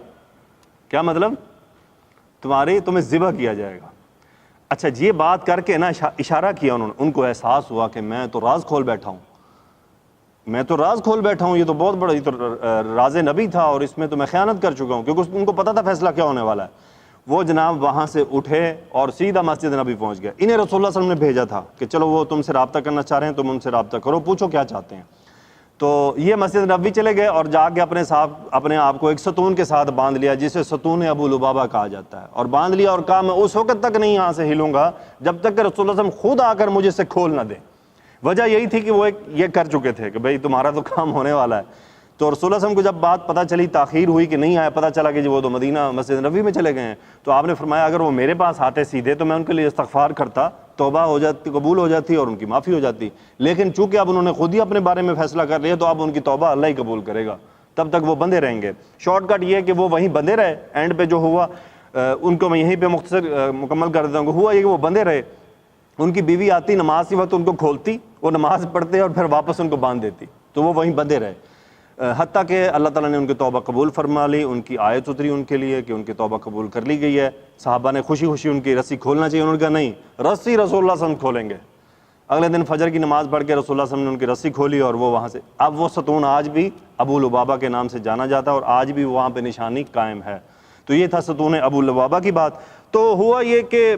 کیا مطلب؟ تمہیں ذبح کیا جائے گا۔ اچھا، یہ بات کر کے نا اشارہ کیا انہوں نے، ان کو احساس ہوا کہ میں تو راز کھول بیٹھا ہوں، میں تو راز کھول بیٹھا ہوں, یہ تو بہت بڑا, یہ تو راز نبی تھا اور اس میں تو میں خیانت کر چکا ہوں, کیونکہ ان کو پتا تھا فیصلہ کیا ہونے والا ہے. وہ جناب وہاں سے اٹھے اور سیدھا مسجد نبی پہنچ گئے. انہیں رسول اللہ صلی اللہ علیہ وسلم نے بھیجا تھا کہ چلو وہ تم سے رابطہ کرنا چاہ رہے ہیں, تم ان سے رابطہ کرو, پوچھو کیا چاہتے ہیں. تو یہ مسجد نبوی چلے گئے اور جا کے اپنے آپ کو ایک ستون کے ساتھ باندھ لیا, جسے ستون ابو لبابہ کہا جاتا ہے, اور باندھ لیا اور کہا میں اس وقت تک نہیں یہاں سے ہلوں گا جب تک کہ رسول اللہ صلی اللہ علیہ وسلم خود آ کر مجھے سے کھول نہ دیں. وجہ یہی تھی کہ وہ یہ کر چکے تھے کہ بھئی تمہارا تو کام ہونے والا ہے. تو رسول اللہ صلی اللہ علیہ وسلم کو جب بات پتہ چلی, تاخیر ہوئی کہ نہیں آیا, پتہ چلا کہ وہ تو مدینہ مسجد نبوی میں چلے گئے ہیں, تو آپ نے فرمایا اگر وہ میرے پاس آتے سیدھے تو میں ان کے لیے استغفار کرتا, توبہ ہو جاتی, قبول ہو جاتی اور ان کی معافی ہو جاتی. لیکن چونکہ اب انہوں نے خود ہی اپنے بارے میں فیصلہ کر لیا تو اب ان کی توبہ اللہ ہی قبول کرے گا, تب تک وہ بندے رہیں گے. شارٹ کٹ یہ ہے کہ وہ وہیں بندے رہے. اینڈ پہ جو ہوا ان کو میں یہیں پہ مختصر مکمل کر دیتا ہوں. ہوا یہ کہ وہ بندے رہے, ان کی بیوی آتی نماز کی وقت ان کو کھولتی, وہ نماز پڑھتے اور پھر واپس ان کو باندھ دیتی, تو وہ وہیں بندے رہے, حتیٰ کہ اللہ تعالیٰ نے ان کی توبہ قبول فرما لی. ان کی آیت اتری ان کے لیے کہ ان کی توبہ قبول کر لی گئی ہے. صحابہ نے خوشی خوشی ان کی رسی کھولنا چاہیے, انہوں نے کہا نہیں, رسی رسول اللہ صلی اللہ علیہ وسلم کھولیں گے. اگلے دن فجر کی نماز پڑھ کے رسول اللہ صلی اللہ علیہ وسلم نے ان کی رسی کھولی اور وہ وہاں سے, اب وہ ستون آج بھی ابو لبابہ کے نام سے جانا جاتا ہے اور آج بھی وہاں پہ نشانی قائم ہے. تو یہ تھا ستون ابو لبابہ کی بات. تو ہوا یہ کہ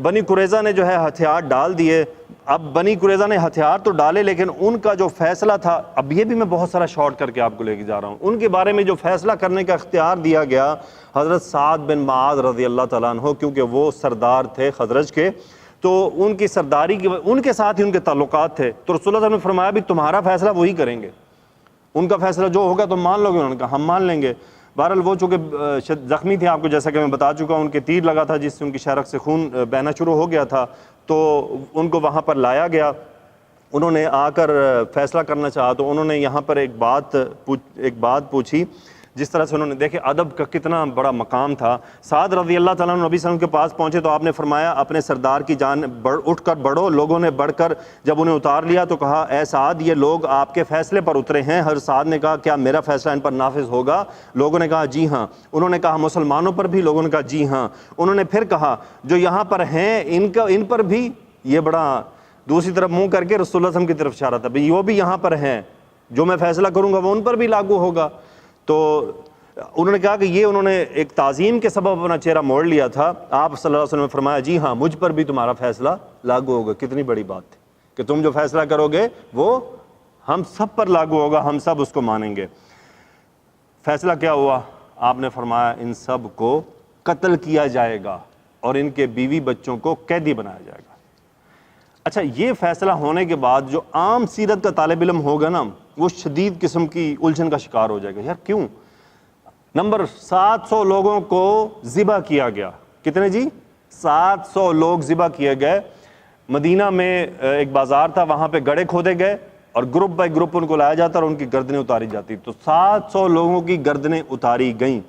بنی قریظہ نے جو ہے ہتھیار ڈال دیے. اب بنی قریظہ نے ہتھیار تو ڈالے, لیکن ان کا جو فیصلہ تھا, اب یہ بھی میں بہت سارا شارٹ کر کے آپ کو لے کے جا رہا ہوں, ان کے بارے میں جو فیصلہ کرنے کا اختیار دیا گیا حضرت سعد بن معاذ رضی اللہ تعالیٰ عنہ, کیونکہ وہ سردار تھے خزرج کے, تو ان کی سرداری کی ان کے ساتھ ہی ان کے تعلقات تھے. تو رسول اللہ صلی اللہ علیہ وسلم نے فرمایا بھی تمہارا فیصلہ وہی کریں گے, ان کا فیصلہ جو ہوگا تم مان لو گے. انہوں نے کہا ہم مان لیں گے. بہرحال وہ چونکہ زخمی تھے, آپ کو جیسا کہ میں بتا چکا ہوں, ان کے تیر لگا تھا جس سے ان کی شہرک سے خون بہنا شروع ہو گیا تھا, تو ان کو وہاں پر لایا گیا. انہوں نے آ کر فیصلہ کرنا چاہا, تو انہوں نے یہاں پر ایک بات پوچھی. جس طرح سے انہوں نے دیکھے ادب کا کتنا بڑا مقام تھا. سعد رضی اللہ تعالیٰ عنہ نبی صلی اللہ علیہ وسلم کے پاس پہنچے تو آپ نے فرمایا اپنے سردار کی جان اٹھ کر بڑھو. لوگوں نے بڑھ کر جب انہیں اتار لیا تو کہا اے سعد یہ لوگ آپ کے فیصلے پر اترے ہیں. ہر سعد نے کہا کیا میرا فیصلہ ان پر نافذ ہوگا؟ لوگوں نے کہا جی ہاں. انہوں نے کہا مسلمانوں پر بھی؟ لوگوں نے کہا جی ہاں. انہوں نے پھر کہا جو یہاں پر ہیں ان پر بھی؟ یہ بڑا دوسری طرف منہ کر کے رسول اللہ صلی اللہ علیہ وسلم کی طرف اشارہ تھا, بھئی وہ بھی یہاں پر ہیں, جو میں فیصلہ کروں گا وہ ان پر بھی لاگو ہوگا. تو انہوں نے کہا کہ یہ انہوں نے ایک تعظیم کے سبب اپنا چہرہ موڑ لیا تھا. آپ صلی اللہ علیہ وسلم نے فرمایا جی ہاں مجھ پر بھی تمہارا فیصلہ لاگو ہوگا. کتنی بڑی بات ہے کہ تم جو فیصلہ کرو گے وہ ہم سب پر لاگو ہوگا, ہم سب اس کو مانیں گے. فیصلہ کیا ہوا؟ آپ نے فرمایا ان سب کو قتل کیا جائے گا اور ان کے بیوی بچوں کو قیدی بنایا جائے گا. اچھا, یہ فیصلہ ہونے کے بعد جو عام سیرت کا طالب علم ہوگا نا, وہ شدید قسم کی الجھن کا شکار ہو جائے گا. یار کیوں؟ نمبر 700 لوگوں کو ذبح کیا گیا. کتنے جی؟ 700 لوگ ذبح کیے گئے. مدینہ میں ایک بازار تھا, وہاں پہ گڑھے کھودے گئے اور گروپ بائی گروپ ان کو لایا جاتا اور ان کی گردنیں اتاری جاتی. تو 700 لوگوں کی گردنیں اتاری گئیں.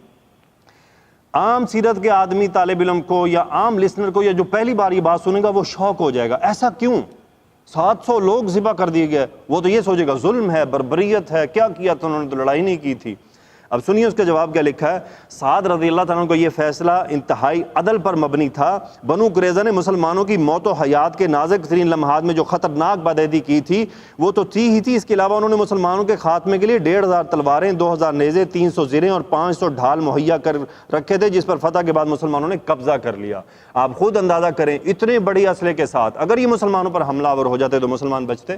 عام سیرت کے آدمی طالب علم کو یا عام لسنر کو یا جو پہلی بار یہ بات سنے گا وہ شوق ہو جائے گا, ایسا کیوں 700 لوگ ذبح کر دیے گئے؟ وہ تو یہ سوچے گا ظلم ہے, بربریت ہے, کیا کیا تھا انہوں نے, تو لڑائی نہیں کی تھی. اب سنیے اس کا جواب کیا لکھا ہے. سعد رضی اللہ تعالیٰ عنہ کو یہ فیصلہ انتہائی عدل پر مبنی تھا. بنو قریظہ نے مسلمانوں کی موت و حیات کے نازک ترین لمحات میں جو خطرناک بدعہدی کی تھی وہ تو تھی ہی تھی. اس کے علاوہ انہوں نے مسلمانوں کے خاتمے کے لیے 1500 تلواریں, 2000 نیزے, 300 زریں اور 500 ڈھال مہیا کر رکھے تھے, جس پر فتح کے بعد مسلمانوں نے قبضہ کر لیا. آپ خود اندازہ کریں اتنے بڑی اسلحے کے ساتھ اگر یہ مسلمانوں پر حملہ آور ہو جاتے تو مسلمان بچتے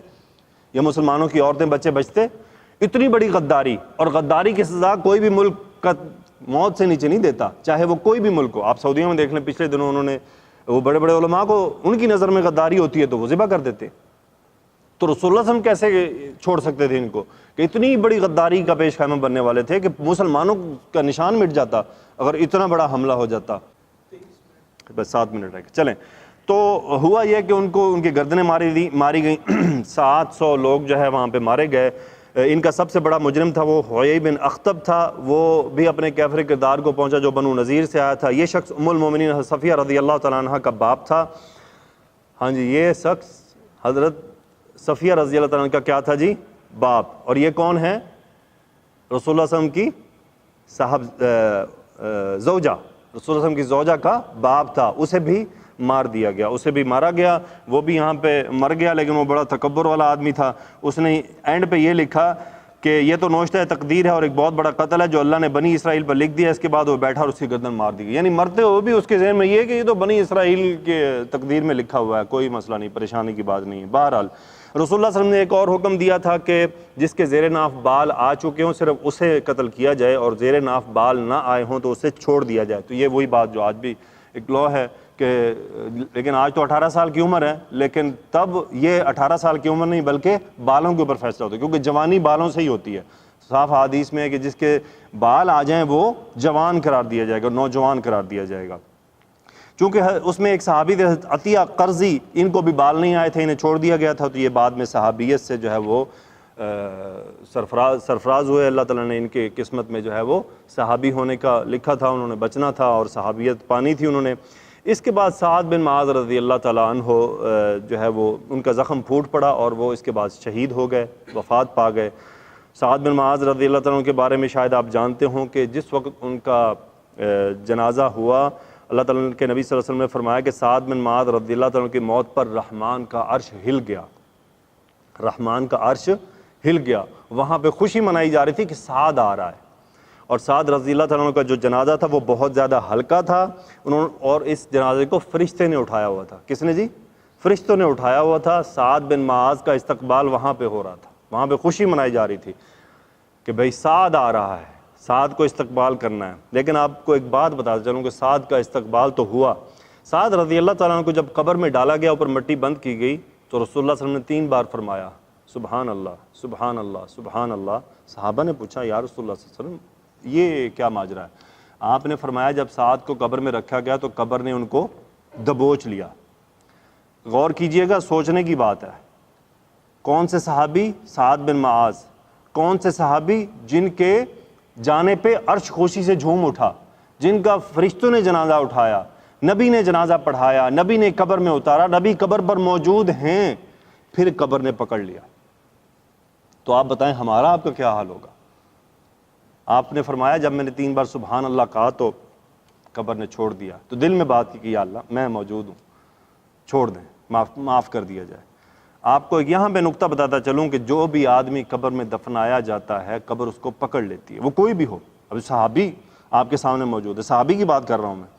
یا مسلمانوں کی عورتیں بچے بچتے؟ اتنی بڑی غداری, اور غداری کی سزا کوئی بھی ملک کا موت سے نیچے نہیں دیتا, چاہے وہ کوئی بھی ملک ہو. آپ سعودیہ میں دیکھ لیں, پچھلے دنوں انہوں نے وہ بڑے بڑے علماء کو ان کی نظر میں غداری ہوتی ہے تو وہ ذبح کر دیتے. تو رسول اللہ صلی اللہ علیہ وسلم کیسے چھوڑ سکتے تھے ان کو کہ اتنی بڑی غداری کا پیش خیمہ بننے والے تھے کہ مسلمانوں کا نشان مٹ جاتا اگر اتنا بڑا حملہ ہو جاتا. بس 7 منٹ رہ گئے, چلیں. تو ہوا یہ کہ ان کو ان کی گردنیں ماری گئیں. 700 لوگ جو ہے وہاں پہ مارے گئے. ان کا سب سے بڑا مجرم تھا وہ حویی بن اخطب تھا, وہ بھی اپنے کیفر کردار کو پہنچا جو بنو نذیر سے آیا تھا. یہ شخص ام المومنین صفیہ رضی اللہ تعالیٰ عنہ کا باپ تھا. ہاں جی, یہ شخص حضرت صفیہ رضی اللہ تعالیٰ عنہ کا کیا تھا جی؟ باپ. اور یہ کون ہے؟ رسول اللہ صلی اللہ علیہ وسلم کی صاحب زوجہ, رسول اللہ صلی اللہ علیہ وسلم کی زوجہ کا باپ تھا. اسے بھی مار دیا گیا، اسے بھی مارا گیا، وہ بھی یہاں پہ مر گیا، لیکن وہ بڑا تکبر والا آدمی تھا، اس نے اینڈ پہ یہ لکھا کہ یہ تو نوشتہ تقدیر ہے اور ایک بہت بڑا قتل ہے جو اللہ نے بنی اسرائیل پر لکھ دیا، اس کے بعد وہ بیٹھا اور اس کی گردن مار دی گئی، یعنی مرتے ہوئے بھی اس کے ذہن میں یہ ہے کہ یہ تو بنی اسرائیل کے تقدیر میں لکھا ہوا ہے، کوئی مسئلہ نہیں، پریشانی کی بات نہیں ہے۔ بہرحال رسول اللہ صلی اللہ علیہ وسلم نے ایک اور حکم دیا تھا کہ جس کے زیر ناف بال آ چکے ہوں صرف اسے قتل کیا جائے، اور زیر ناف بال نہ آئے ہوں تو اسے چھوڑ دیا جائے۔ تو یہ وہی بات جو آج بھی ایک لا ہے کہ لیکن آج تو 18 سال کی عمر ہے، لیکن تب یہ 18 سال کی عمر نہیں بلکہ بالوں کے اوپر فیصلہ ہوتا ہے، کیونکہ جوانی بالوں سے ہی ہوتی ہے۔ صاف حدیث میں ہے کہ جس کے بال آ جائیں وہ جوان قرار دیا جائے گا، نوجوان قرار دیا جائے گا۔ چونکہ اس میں ایک صحابی تھے عطیہ قرضی، ان کو بھی بال نہیں آئے تھے، انہیں چھوڑ دیا گیا تھا، تو یہ بعد میں صحابیت سے جو ہے وہ سرفراز ہوئے، اللہ تعالیٰ نے ان کے قسمت میں جو ہے وہ صحابی ہونے کا لکھا تھا، انہوں نے بچنا تھا اور صحابیت پانی تھی انہوں نے۔ اس کے بعد سعد بن معاذ رضی اللہ تعالیٰ عنہ جو ہے وہ ان کا زخم پھوٹ پڑا اور وہ اس کے بعد شہید ہو گئے، وفات پا گئے۔ سعد بن معاذ رضی اللہ تعالیٰ عنہ کے بارے میں شاید آپ جانتے ہوں کہ جس وقت ان کا جنازہ ہوا، اللہ تعالیٰ کے نبی صلی اللہ علیہ وسلم نے فرمایا کہ سعد بن معاذ رضی اللہ تعالیٰ عنہ کی موت پر رحمان کا عرش ہل گیا، رحمان کا عرش ہل گیا، وہاں پہ خوشی منائی جا رہی تھی کہ سعد آ رہا ہے، اور سعد رضی اللہ تعالیٰ عنہ کا جو جنازہ تھا وہ بہت زیادہ ہلکا تھا، اور اس جنازے کو فرشتے نے اٹھایا ہوا تھا۔ کس نے جی؟ فرشتوں نے اٹھایا ہوا تھا۔ سعد بن معاذ کا استقبال وہاں پہ ہو رہا تھا، وہاں پہ خوشی منائی جا رہی تھی کہ بھئی سعد آ رہا ہے، سعد کو استقبال کرنا ہے۔ لیکن آپ کو ایک بات بتا چلوں کہ سعد کا استقبال تو ہوا، سعد رضی اللہ تعالیٰ عنہ کو جب قبر میں ڈالا گیا، اوپر مٹی بند کی گئی، تو رسول اللہ صلی اللہ علیہ وسلم نے 3 بار فرمایا سبحان اللہ سبحان اللہ سبحان اللہ۔ صحابہ نے پوچھا یا رسول اللہ صلی اللہ علیہ وسلم یہ کیا ماجرا ہے؟ آپ نے فرمایا جب سعد کو قبر میں رکھا گیا تو قبر نے ان کو دبوچ لیا۔ غور کیجئے گا، سوچنے کی بات ہے۔ کون سے صحابی؟ سعد بن معاذ۔ کون سے صحابی؟ جن کے جانے پہ عرش خوشی سے جھوم اٹھا، جن کا فرشتوں نے جنازہ اٹھایا، نبی نے جنازہ پڑھایا، نبی نے قبر میں اتارا، نبی قبر پر موجود ہیں، پھر قبر نے پکڑ لیا۔ تو آپ بتائیں ہمارا آپ کا کیا حال ہوگا؟ آپ نے فرمایا جب میں نے 3 بار سبحان اللہ کہا تو قبر نے چھوڑ دیا، تو دل میں بات کی کہ یا اللہ میں موجود ہوں، چھوڑ دیں، معاف کر دیا جائے۔ آپ کو یہاں پہ نقطہ بتاتا چلوں کہ جو بھی آدمی قبر میں دفنایا جاتا ہے قبر اس کو پکڑ لیتی ہے، وہ کوئی بھی ہو۔ ابھی صحابی آپ کے سامنے موجود ہے، صحابی کی بات کر رہا ہوں میں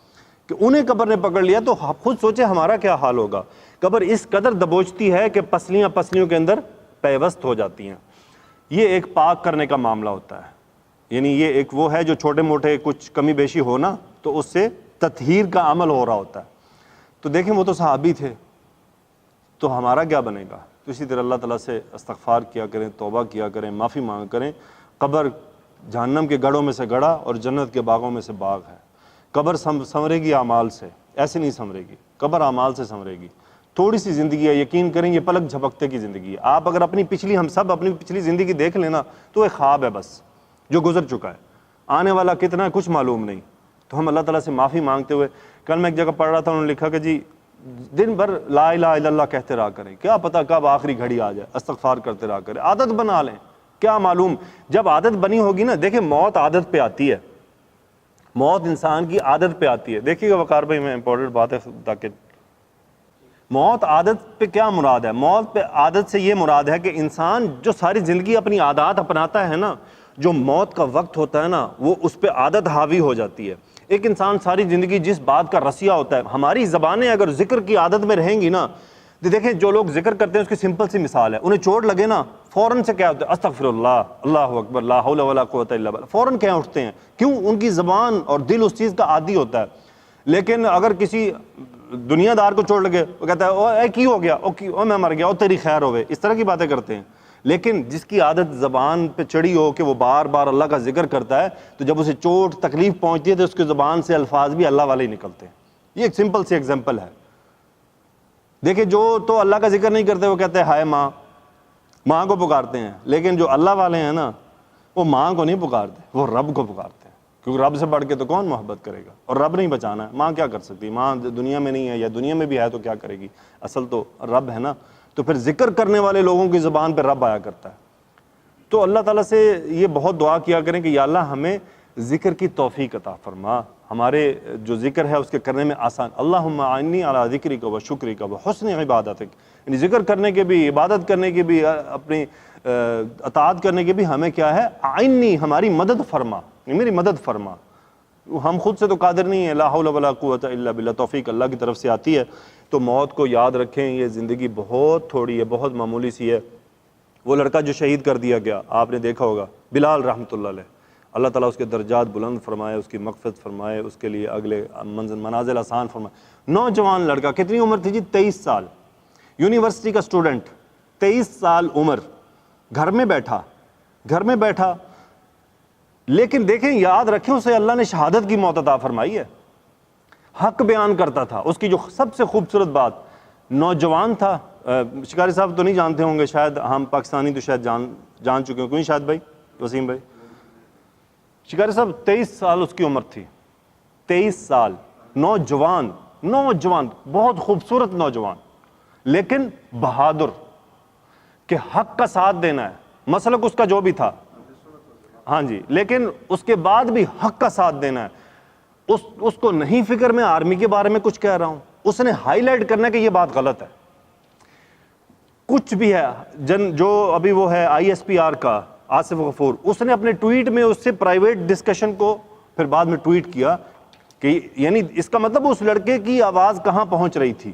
کہ انہیں قبر نے پکڑ لیا، تو خود سوچے ہمارا کیا حال ہوگا۔ قبر اس قدر دبوچتی ہے کہ پسلیوں کے اندر پیوست ہو جاتی ہیں۔ یہ ایک پاک کرنے کا معاملہ ہوتا ہے، یعنی یہ ایک وہ ہے جو چھوٹے موٹے کچھ کمی بیشی ہو نا تو اس سے تطہیر کا عمل ہو رہا ہوتا ہے۔ تو دیکھیں وہ تو صحابی تھے، تو ہمارا کیا بنے گا؟ تو اسی طرح اللہ تعالیٰ سے استغفار کیا کریں، توبہ کیا کریں، معافی مانگا کریں۔ قبر جہنم کے گڑھوں میں سے گڑھا اور جنت کے باغوں میں سے باغ ہے۔ قبر سنورے گی اعمال سے، ایسے نہیں سنورے گی، قبر اعمال سے سنورے گی۔ تھوڑی سی زندگی ہے، یقین کریں یہ پلک جھپکتے کی زندگی ہے۔ آپ اگر ہم سب اپنی پچھلی زندگی دیکھ لینا تو ایک خواب ہے بس جو گزر چکا ہے، آنے والا کتنا ہے کچھ معلوم نہیں۔ تو ہم اللہ تعالیٰ سے معافی مانگتے ہوئے، کل میں ایک جگہ پڑھ رہا تھا، انہوں نے لکھا کہ جی دن بھر لا الہ الا اللہ کہتے رہا کریں، کیا پتہ کب آخری گھڑی آ جائے، استغفار کرتے رہا کریں، عادت بنا لیں، کیا معلوم جب عادت بنی ہوگی نا۔ دیکھیں موت عادت پہ آتی ہے، موت انسان کی عادت پہ آتی ہے۔ دیکھیے گا وقار بھائی، میں امپورٹنٹ بات ہے تاکہ موت عادت پہ کیا مراد ہے؟ موت پہ عادت سے یہ مراد ہے کہ انسان جو ساری زندگی اپنی عادات اپناتا ہے نا، جو موت کا وقت ہوتا ہے نا وہ اس پہ عادت حاوی ہو جاتی ہے۔ ایک انسان ساری زندگی جس بات کا رسیا ہوتا ہے، ہماری زبانیں اگر ذکر کی عادت میں رہیں گی نا، دیکھیں جو لوگ ذکر کرتے ہیں اس کی سمپل سی مثال ہے، انہیں چوٹ لگے نا فوراً سے کیا ہوتا ہے؟ استغفر اللہ، اللہ اکبر، لا حول ولا قوت الا باللہ، فوراً کیا اٹھتے ہیں؟ کیوں؟ ان کی زبان اور دل اس چیز کا عادی ہوتا ہے۔ لیکن اگر کسی دنیا دار کو چوٹ لگے وہ کہتا ہے اے کی ہو گیا، او میں مر گیا، او تیری خیر ہوئے، اس طرح کی باتیں کرتے ہیں۔ لیکن جس کی عادت زبان پہ چڑھی ہو کہ وہ بار بار اللہ کا ذکر کرتا ہے، تو جب اسے چوٹ تکلیف پہنچتی ہے تو اس کی زبان سے الفاظ بھی اللہ والے ہی نکلتے ہیں۔ یہ ایک سمپل سی ایگزامپل ہے۔ دیکھیں جو تو اللہ کا ذکر نہیں کرتے وہ کہتے ہیں ہائے ماں، ماں کو پکارتے ہیں، لیکن جو اللہ والے ہیں نا وہ ماں کو نہیں پکارتے، وہ رب کو پکارتے ہیں، کیونکہ رب سے بڑھ کے تو کون محبت کرے گا، اور رب نہیں بچانا ہے، ماں کیا کر سکتی؟ ماں دنیا میں نہیں ہے، یا دنیا میں بھی ہے تو کیا کرے گی؟ اصل تو رب ہے نا۔ تو پھر ذکر کرنے والے لوگوں کی زبان پہ رب آیا کرتا ہے۔ تو اللہ تعالیٰ سے یہ بہت دعا کیا کریں کہ یا اللہ ہمیں ذکر کی توفیق عطا فرما، ہمارے جو ذکر ہے اس کے کرنے میں آسان. اللہم اعنی علی ذکرک و شکرک و حسن عبادتک، یعنی ذکر کرنے کے بھی، عبادت کرنے کے بھی، اپنی اطاعت کرنے کے بھی ہمیں کیا ہے، اعنی ہماری مدد فرما، میری مدد فرما. ہم خود سے تو قادر نہیں ہیں، لا حول ولا قوت الا باللہ، توفیق اللہ کی طرف سے آتی ہے. تو موت کو یاد رکھیں، یہ زندگی بہت تھوڑی ہے، بہت معمولی سی ہے. وہ لڑکا جو شہید کر دیا گیا، آپ نے دیکھا ہوگا، بلال رحمۃ اللہ علیہ، اللہ تعالیٰ اس کے درجات بلند فرمائے، اس کی مغفرت فرمائے، اس کے لیے اگلے منازل آسان فرمائے. نوجوان لڑکا، کتنی عمر تھی جی؟ 23 سال، یونیورسٹی کا اسٹوڈنٹ، 23 سال عمر، گھر میں بیٹھا. لیکن دیکھیں، یاد رکھیں، اسے اللہ نے شہادت کی موت عطا فرمائی ہے. حق بیان کرتا تھا. اس کی جو سب سے خوبصورت بات، نوجوان تھا. شکاری صاحب تو نہیں جانتے ہوں گے شاید، ہم پاکستانی تو شاید جان چکے ہوں، کیوں شاید بھائی، وسیم بھائی؟ شکاری صاحب 23 سال اس کی عمر تھی، 23 سال، نوجوان، بہت خوبصورت نوجوان، لیکن بہادر، کہ حق کا ساتھ دینا ہے. مسلک اس کا جو بھی تھا، ہاں جی، لیکن اس کے بعد بھی حق کا ساتھ دینا ہے. اس کو نہیں فکر میں آرمی کے بارے میں کچھ کہہ رہا ہوں، اس نے ہائی لائٹ کرنا کہ یہ بات غلط ہے. کچھ بھی ہے، جو ابھی وہ ہے ISPR کا آصف غفور، اس نے اپنے ٹویٹ میں اس سے پرائیویٹ ڈسکشن کو پھر بعد میں ٹویٹ کیا کہ یعنی اس کا مطلب اس لڑکے کی آواز کہاں پہنچ رہی تھی،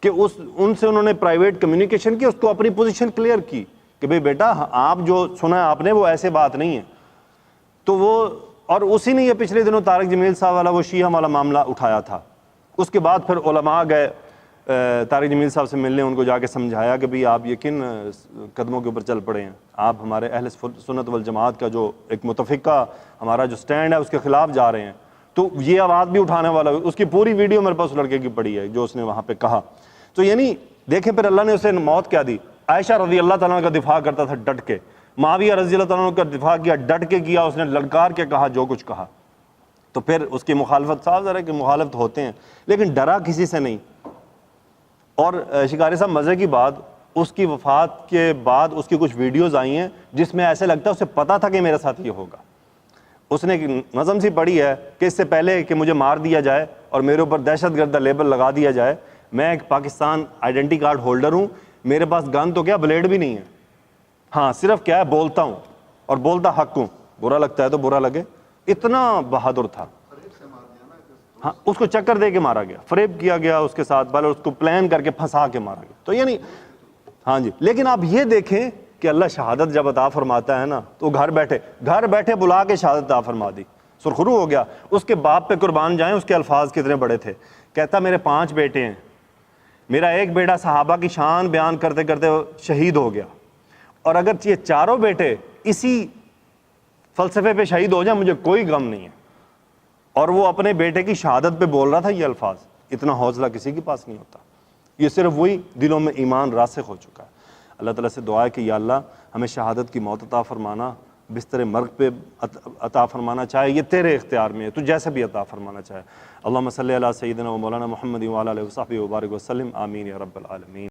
کہ ان سے انہوں نے پرائیویٹ کمیونیکیشن کی، اس کو اپنی پوزیشن کلیئر کی کہ بھئی بیٹا، آپ جو سنا ہے آپ نے وہ ایسے بات نہیں ہے. تو وہ، اور اسی نے یہ پچھلے دنوں طارق جمیل صاحب والا وہ شیعہ والا معاملہ اٹھایا تھا. اس کے بعد پھر علماء گئے طارق جمیل صاحب سے ملنے، ان کو جا کے سمجھایا کہ بھئی آپ یہ کن قدموں کے اوپر چل پڑے ہیں، آپ ہمارے اہل سنت والجماعت کا جو ایک متفقہ ہمارا جو سٹینڈ ہے اس کے خلاف جا رہے ہیں. تو یہ آواز بھی اٹھانے والا، اس کی پوری ویڈیو میرے پاس لڑکے کی پڑی ہے جو اس نے وہاں پہ کہا. تو یعنی دیکھیں پھر اللہ نے اسے موت کیا دی. عائشہ رضی اللہ تعالیٰ کا دفاع کرتا تھا ڈٹ کے، معاویہ رضی اللہ تعالیٰ کا دفاع کیا، ڈٹ کے کیا، اس نے للکار کے کہا جو کچھ کہا. تو پھر اس کی مخالفت، صاف ظاہر ہے کہ مخالفت ہوتے ہیں، لیکن ڈرا کسی سے نہیں. اور شکاری صاحب مزے کی بات، اس کی وفات کے بعد اس کی کچھ ویڈیوز آئی ہیں جس میں ایسے لگتا ہے اسے پتا تھا کہ میرے ساتھ یہ ہوگا. اس نے ایک نظم سی پڑھی ہے کہ اس سے پہلے کہ مجھے مار دیا جائے اور میرے اوپر دہشت گرد لیبل لگا دیا جائے، میں ایک پاکستان آئیڈینٹی کارڈ ہولڈر ہوں، میرے پاس گن تو کیا بلیڈ بھی نہیں ہے، ہاں صرف کیا ہے بولتا ہوں اور بولتا حق ہوں، برا لگتا ہے تو برا لگے. اتنا بہادر تھا. ہاں، اس کو چکر دے کے مارا گیا، فریب کیا گیا اس کے ساتھ، پہلے اس کو پلان کر کے پھنسا کے مارا گیا. تو یعنی ہاں جی، لیکن آپ یہ دیکھیں کہ اللہ شہادت جب عطا فرماتا ہے نا، تو گھر بیٹھے بلا کے شہادت عطا فرما دی. سرخرو ہو گیا. اس کے باپ پہ قربان جائیں، اس کے الفاظ کتنے بڑے تھے. کہتا میرے 5 بیٹے ہیں، میرا ایک بیٹا صحابہ کی شان بیان کرتے کرتے شہید ہو گیا، اور اگر یہ 4 بیٹے اسی فلسفے پہ شہید ہو جائیں مجھے کوئی غم نہیں ہے. اور وہ اپنے بیٹے کی شہادت پہ بول رہا تھا یہ الفاظ. اتنا حوصلہ کسی کے پاس نہیں ہوتا. یہ صرف وہی دلوں میں ایمان راسخ ہو چکا ہے. اللہ تعالیٰ سے دعا ہے کہ یا اللہ ہمیں شہادت کی موت عطا فرمانا، بستر مرگ پہ عطا فرمانا چاہے، یہ تیرے اختیار میں ہے، تو جیسے بھی عطا فرمانا چاہے. اللہم صلی علی سیدنا و مولانا محمد و علی آلہ وصحبہ وبارک وسلم. آمین یا رب العالمین.